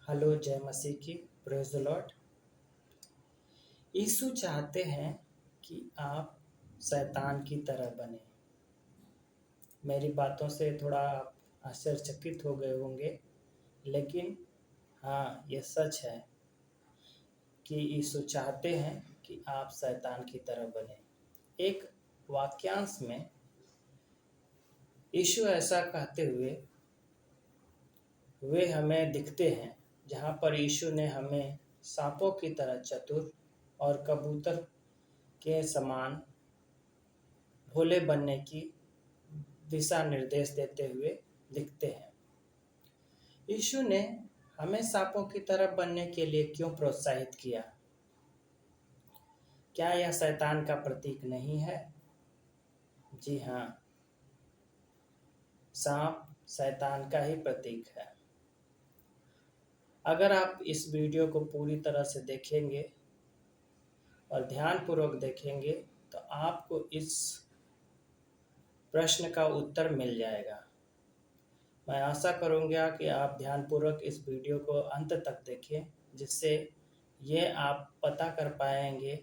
Hello, जय मसीह की। Praise the Lord. यीशु चाहते हैं कि आप शैतान की तरह बने। मेरी बातों से थोड़ा आप आश्चर्यचकित हो गए होंगे, लेकिन हाँ, ये सच है कि यीशु चाहते हैं कि आप शैतान की तरह बने। एक वाक्यांश में यीशु ऐसा कहते हुए वे हमें दिखते हैं, जहाँ पर यीशु ने हमें सांपों की तरह चतुर और कबूतर के समान भोले बनने की दिशा निर्देश देते हुए दिखते हैं। यीशु ने हमें सांपों की तरह बनने के लिए क्यों प्रोत्साहित किया? क्या यह शैतान का प्रतीक नहीं है? जी हाँ, सांप शैतान का ही प्रतीक है। अगर आप इस वीडियो को पूरी तरह से देखेंगे और ध्यानपूर्वक देखेंगे तो आपको इस प्रश्न का उत्तर मिल जाएगा। मैं आशा करूँगा कि आप ध्यानपूर्वक इस वीडियो को अंत तक देखें, जिससे ये आप पता कर पाएंगे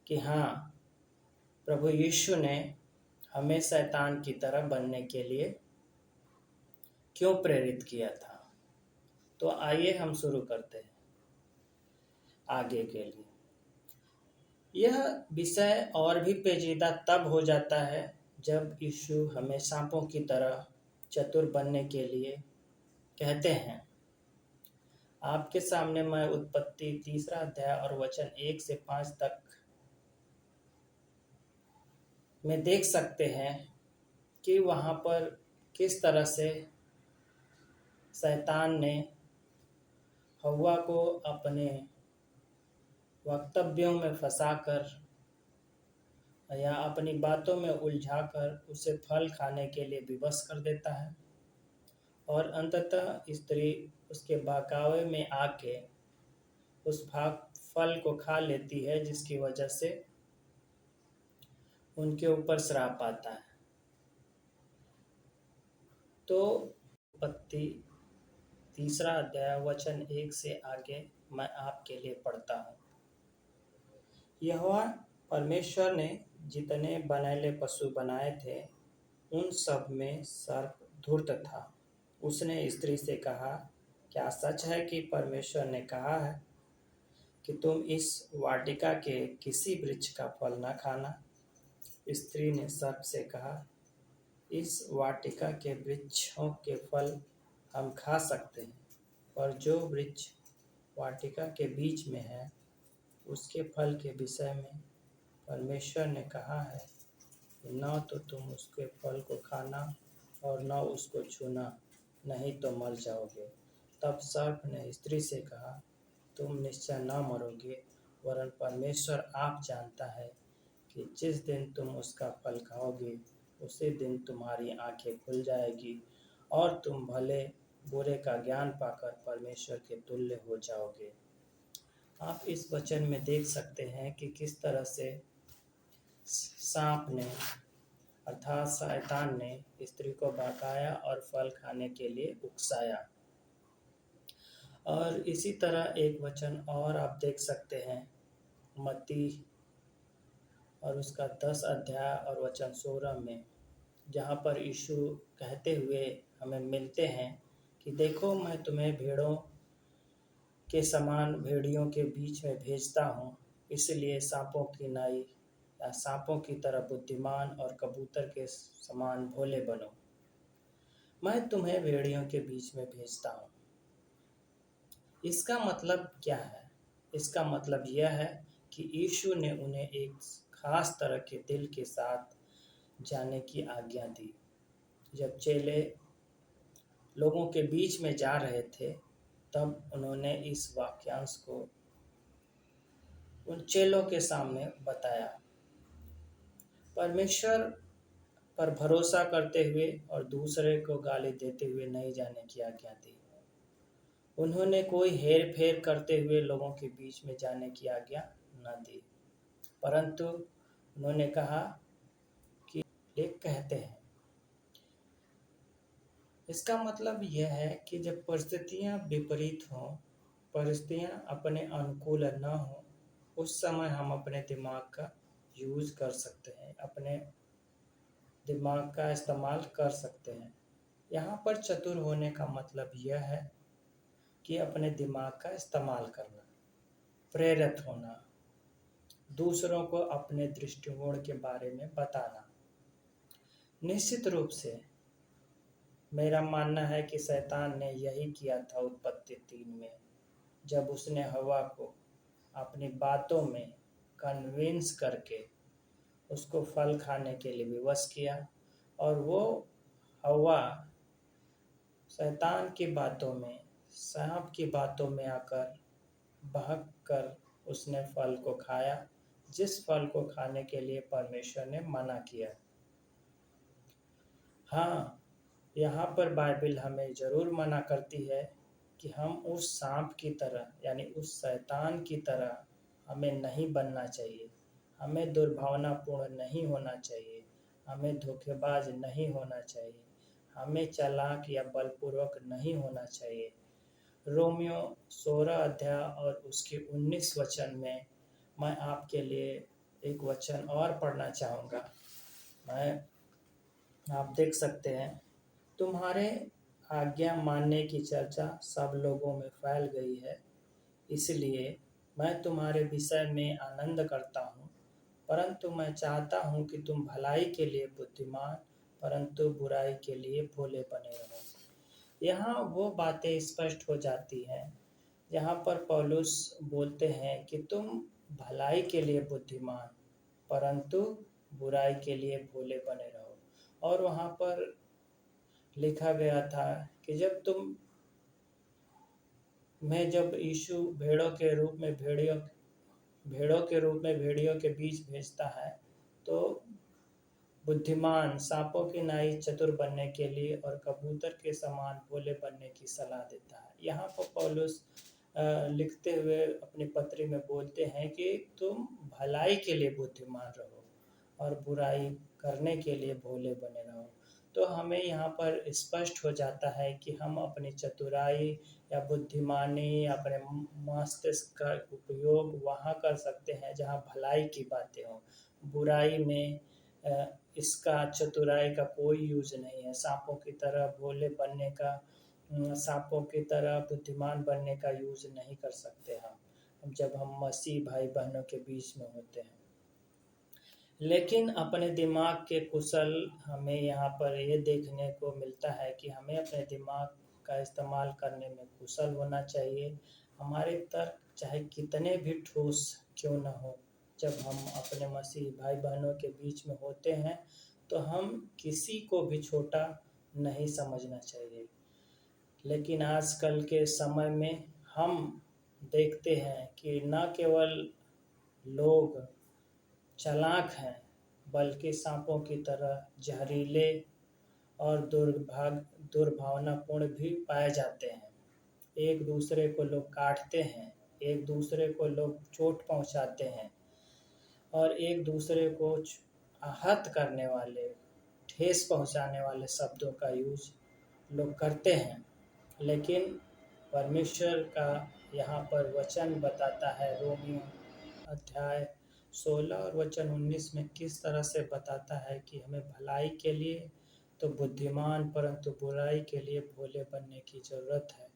कि हाँ, प्रभु यीशु ने हमें शैतान की तरह बनने के लिए क्यों प्रेरित किया था। तो आइए हम शुरू करते हैं आगे के लिए। यह विषय और भी पेचीदा तब हो जाता है जब यीशु हमें सांपों की तरह चतुर बनने के लिए कहते हैं। आपके सामने मैं उत्पत्ति 3 अध्याय और वचन 1 से 5 तक में देख सकते हैं कि वहाँ पर किस तरह से शैतान ने हव्वा को अपने वक्तव्यों में फंसाकर या अपनी बातों में उलझाकर उसे फल खाने के लिए विवश कर देता है, और अंततः स्त्री उसके बहकावे में आके उस फल को खा लेती है, जिसकी वजह से उनके ऊपर श्राप आता है। तो उत्पत्ति 3 अध्याय वचन 1 से आगे मैं आपके लिए पढ़ता हूँ। यहोवा परमेश्वर ने जितने बनैले पशु बनाए थे, उन सब में सर्प धूर्त था। उसने स्त्री से कहा, क्या सच है कि परमेश्वर ने कहा है कि तुम इस वाटिका के किसी वृक्ष का फल न खाना? स्त्री ने सर्प से कहा, इस वाटिका के वृक्षों के फल हम खा सकते हैं, पर जो वृक्ष वाटिका के बीच में है, उसके फल के विषय में परमेश्वर ने कहा है कि न तो तुम उसके फल को खाना और न उसको छूना, नहीं तो मर जाओगे। तब सर्प ने स्त्री से कहा, तुम निश्चय न मरोगे, वरन परमेश्वर आप जानता है कि जिस दिन तुम उसका फल खाओगे, उसी दिन तुम्हारी आंखें खुल जाएगी और तुम भले बुरे का ज्ञान पाकर परमेश्वर के तुल्य हो जाओगे। आप इस वचन में देख सकते हैं कि किस तरह से सांप ने अर्थात शैतान ने स्त्री को बहकाया और फल खाने के लिए उकसाया। और इसी तरह एक वचन और आप देख सकते हैं, मत्ती और उसका 10 अध्याय और वचन 16 में, जहाँ पर यीशु कहते हुए हमें मिलते हैं कि देखो, मैं तुम्हें भेड़ों के समान भेड़ियों के बीच में भेजता हूँ, इसलिए सांपों की नाई या सांपों की तरह बुद्धिमान और कबूतर के समान भोले बनो। मैं तुम्हें भेड़ियों के बीच में भेजता हूँ। इसका मतलब क्या है? इसका मतलब यह है कि यीशु ने उन्हें एक खास तरह के दिल के साथ जाने की आज्ञा दी। जब चेले लोगों के बीच में जा रहे थे, तब उन्होंने इस वाक्यांश को उन चेलों के सामने बताया। परमेश्वर पर भरोसा करते हुए और दूसरे को गाली देते हुए नहीं जाने की आज्ञा दी। उन्होंने कोई हेर फेर करते हुए लोगों के बीच में जाने की आज्ञा न दी, परंतु उन्होंने कहा कि एक कहते हैं, इसका मतलब यह है कि जब परिस्थितियाँ विपरीत हों, परिस्थितियाँ अपने अनुकूल न हों, उस समय हम अपने दिमाग का यूज़ कर सकते हैं, अपने दिमाग का इस्तेमाल कर सकते हैं। यहाँ पर चतुर होने का मतलब यह है कि अपने दिमाग का इस्तेमाल करना, प्रेरित होना, दूसरों को अपने दृष्टिकोण के बारे में बताना। निश्चित रूप से मेरा मानना है कि शैतान ने यही किया था उत्पत्ति 3 में, जब उसने हवा को अपनी बातों में कन्विंस करके उसको फल खाने के लिए विवश किया, और वो हवा शैतान की बातों में, सांप की बातों में आकर बहक कर उसने फल को खाया, जिस फल को खाने के लिए परमेश्वर ने मना किया। हाँ, यहाँ पर बाइबिल हमें ज़रूर मना करती है कि हम उस सांप की तरह, यानी उस शैतान की तरह हमें नहीं बनना चाहिए। हमें दुर्भावनापूर्ण नहीं होना चाहिए, हमें धोखेबाज नहीं होना चाहिए, हमें चालाक या बलपूर्वक नहीं होना चाहिए। रोमियो 16 अध्याय और उसके 19 वचन में मैं आपके लिए एक वचन और पढ़ना चाहूँगा। आप देख सकते हैं, तुम्हारे आज्ञा मानने की चर्चा सब लोगों में फैल गई है, इसलिए मैं तुम्हारे विषय में आनंद करता हूँ, परंतु मैं चाहता हूँ कि तुम भलाई के लिए बुद्धिमान, परंतु बुराई के लिए भोले बने रहो। यहाँ वो बातें स्पष्ट हो जाती हैं जहाँ पर पौलुस बोलते हैं कि तुम भलाई के लिए बुद्धिमान, परंतु बुराई के लिए भोले बने रहो। और वहाँ पर लिखा गया था कि जब यीशु भेड़ों के रूप में भेड़ियों के बीच भेजता है, तो बुद्धिमान सांपों की नाई चतुर बनने के लिए और कबूतर के समान भोले बनने की सलाह देता है। यहाँ पर पौलुस लिखते हुए अपनी पत्री में बोलते हैं कि तुम भलाई के लिए बुद्धिमान रहो और बुराई करने के लिए भोले बने रहो। तो हमें यहाँ पर स्पष्ट हो जाता है कि हम अपनी चतुराई या बुद्धिमानी, अपने मस्तिष्क का उपयोग वहाँ कर सकते हैं जहाँ भलाई की बातें हों। बुराई में इसका, चतुराई का कोई यूज नहीं है। सांपों की तरह भोले बनने का, सांपों की तरह बुद्धिमान बनने का यूज नहीं कर सकते हम जब हम मसीह भाई बहनों के बीच में होते हैं। लेकिन अपने दिमाग के कुशल हमें यहाँ पर ये देखने को मिलता है कि हमें अपने दिमाग का इस्तेमाल करने में कुशल होना चाहिए। हमारे तर्क चाहे कितने भी ठोस क्यों न हो, जब हम अपने मसीह भाई बहनों के बीच में होते हैं तो हम किसी को भी छोटा नहीं समझना चाहिए। लेकिन आजकल के समय में हम देखते हैं कि न केवल लोग चालाक हैं, बल्कि सांपों की तरह जहरीले और दुर्भावनापूर्ण भी पाए जाते हैं। एक दूसरे को लोग काटते हैं, एक दूसरे को लोग चोट पहुंचाते हैं और एक दूसरे को आहत करने वाले, ठेस पहुंचाने वाले शब्दों का यूज लोग करते हैं। लेकिन परमेश्वर का यहाँ पर वचन बताता है, रोमियो अध्याय 16 और वचन 19 में किस तरह से बताता है कि हमें भलाई के लिए तो बुद्धिमान, परंतु बुराई के लिए भोले बनने की ज़रूरत है।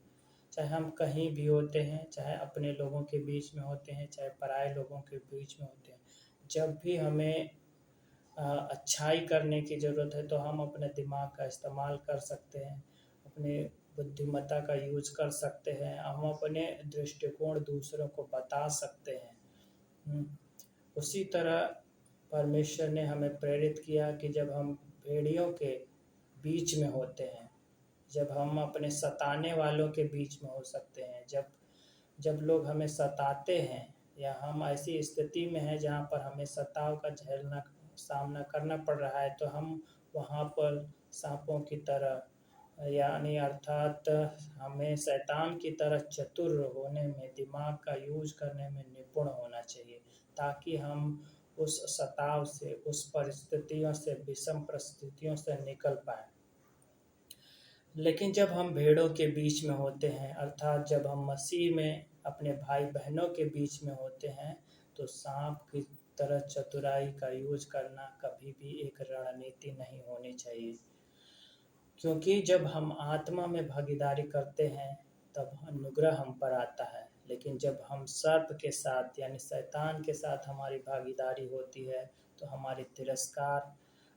चाहे हम कहीं भी होते हैं, चाहे अपने लोगों के बीच में होते हैं, चाहे पराए लोगों के बीच में होते हैं, जब भी हमें अच्छाई करने की ज़रूरत है तो हम अपने दिमाग का इस्तेमाल कर सकते हैं, अपने बुद्धिमत्ता का यूज कर सकते हैं, हम अपने दृष्टिकोण दूसरों को बता सकते हैं। उसी तरह परमेश्वर ने हमें प्रेरित किया कि जब हम भेड़ियों के बीच में होते हैं, जब हम अपने सताने वालों के बीच में हो सकते हैं, जब लोग हमें सताते हैं या हम ऐसी स्थिति में हैं जहाँ पर हमें सताव का सामना करना पड़ रहा है, तो हम वहाँ पर सांपों की तरह, यानी अर्थात हमें शैतान की तरह चतुर होने में, दिमाग का यूज करने में निपुण होना चाहिए, ताकि हम उस सताव से, उस परिस्थितियों से, विषम परिस्थितियों से निकल पाएँ। लेकिन जब हम भेड़ों के बीच में होते हैं, अर्थात जब हम मसीह में अपने भाई बहनों के बीच में होते हैं, तो सांप की तरह चतुराई का यूज करना कभी भी एक रणनीति नहीं होनी चाहिए। क्योंकि जब हम आत्मा में भागीदारी करते हैं, तब अनुग्रह हम पर आता है। लेकिन जब हम सर्प के साथ यानी शैतान के साथ हमारी भागीदारी होती है, तो हमारी तिरस्कार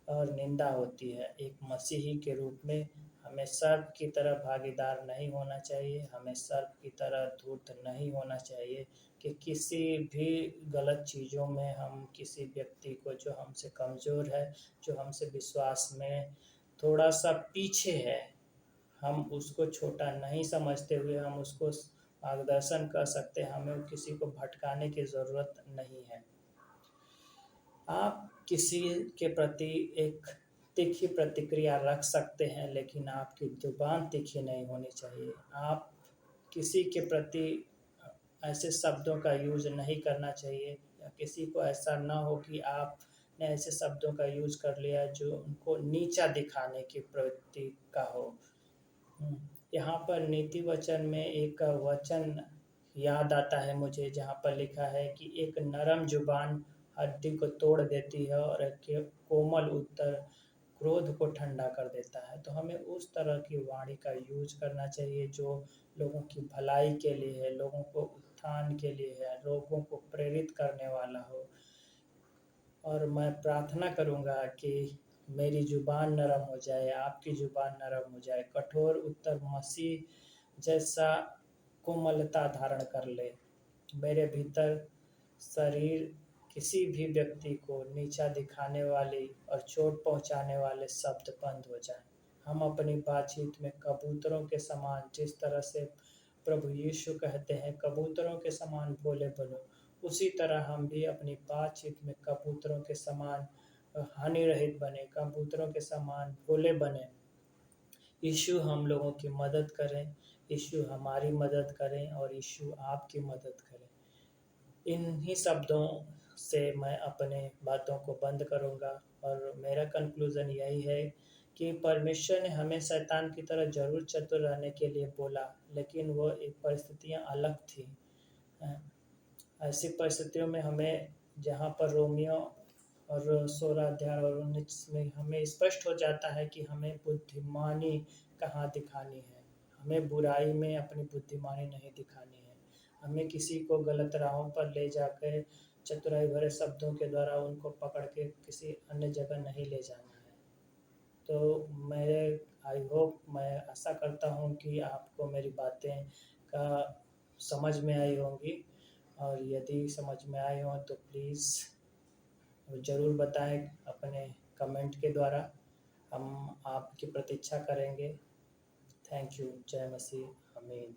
और निंदा होती है। एक मसीही के रूप में हमें सर्प की तरह भागीदार नहीं होना चाहिए, हमें सर्प की तरह धूर्त नहीं होना चाहिए कि किसी भी गलत चीज़ों में हम किसी व्यक्ति को, जो हमसे कमज़ोर है, जो हमसे विश्वास में थोड़ा सा पीछे है, हम उसको छोटा नहीं समझते हुए हम उसको मार्गदर्शन कर सकते हैं। हमें किसी को भटकाने की ज़रूरत नहीं है। आप किसी के प्रति एक तीखी प्रतिक्रिया रख सकते हैं, लेकिन आपकी ज़ुबान तीखी नहीं होनी चाहिए। आप किसी के प्रति ऐसे शब्दों का यूज़ नहीं करना चाहिए, या किसी को ऐसा ना हो कि आपने ऐसे शब्दों का यूज़ कर लिया जो उनको नीचा दिखाने की प्रवृत्ति का हो। यहाँ पर नीति वचन में एक वचन याद आता है मुझे, जहाँ पर लिखा है कि एक नरम जुबान हड्डी को तोड़ देती है और एक कोमल उत्तर क्रोध को ठंडा कर देता है। तो हमें उस तरह की वाणी का यूज करना चाहिए जो लोगों की भलाई के लिए है, लोगों को उत्थान के लिए है, लोगों को प्रेरित करने वाला हो। और मैं प्रार्थना करूँगा कि मेरी ज़ुबान नरम हो जाए, आपकी ज़ुबान नरम हो जाए, कठोर उत्तर मसीह जैसा कोमलता धारण कर ले। मेरे भीतर शरीर किसी भी व्यक्ति को नीचा दिखाने वाली और चोट पहुंचाने वाले शब्द बंद हो जाएं। हम अपनी बातचीत में कबूतरों के समान, जिस तरह से प्रभु यीशु कहते हैं कबूतरों के समान भोले बनो, उसी तरह हम भी अपनी बातचीत में कबूतरों के समान हानि रहित बने, कबूतरों के समान भोले बने। यीशु हम लोगों की मदद करें, यीशु हमारी मदद करें और यीशु आपकी मदद करें। इन्हीं शब्दों से मैं अपने बातों को बंद करूँगा और मेरा कंक्लूज़न यही है कि परमेश्वर ने हमें शैतान की तरह ज़रूर चतुर रहने के लिए बोला, लेकिन वो एक परिस्थितियाँ अलग थी। ऐसी परिस्थितियों में हमें, जहाँ पर रोमियो और 16 अध्याय और 19 में हमें स्पष्ट हो जाता है कि हमें बुद्धिमानी कहाँ दिखानी है। हमें बुराई में अपनी बुद्धिमानी नहीं दिखानी है। हमें किसी को गलत राहों पर ले जाकर चतुराई भरे शब्दों के द्वारा उनको पकड़ के किसी अन्य जगह नहीं ले जाना है। तो आई होप, मैं आशा करता हूँ कि आपको मेरी बातें का समझ में आई होंगी, और यदि समझ में आई हो तो प्लीज़ ज़रूर बताएं अपने कमेंट के द्वारा। हम आपकी प्रतीक्षा करेंगे। Thank you. जय मसीह। आमीन।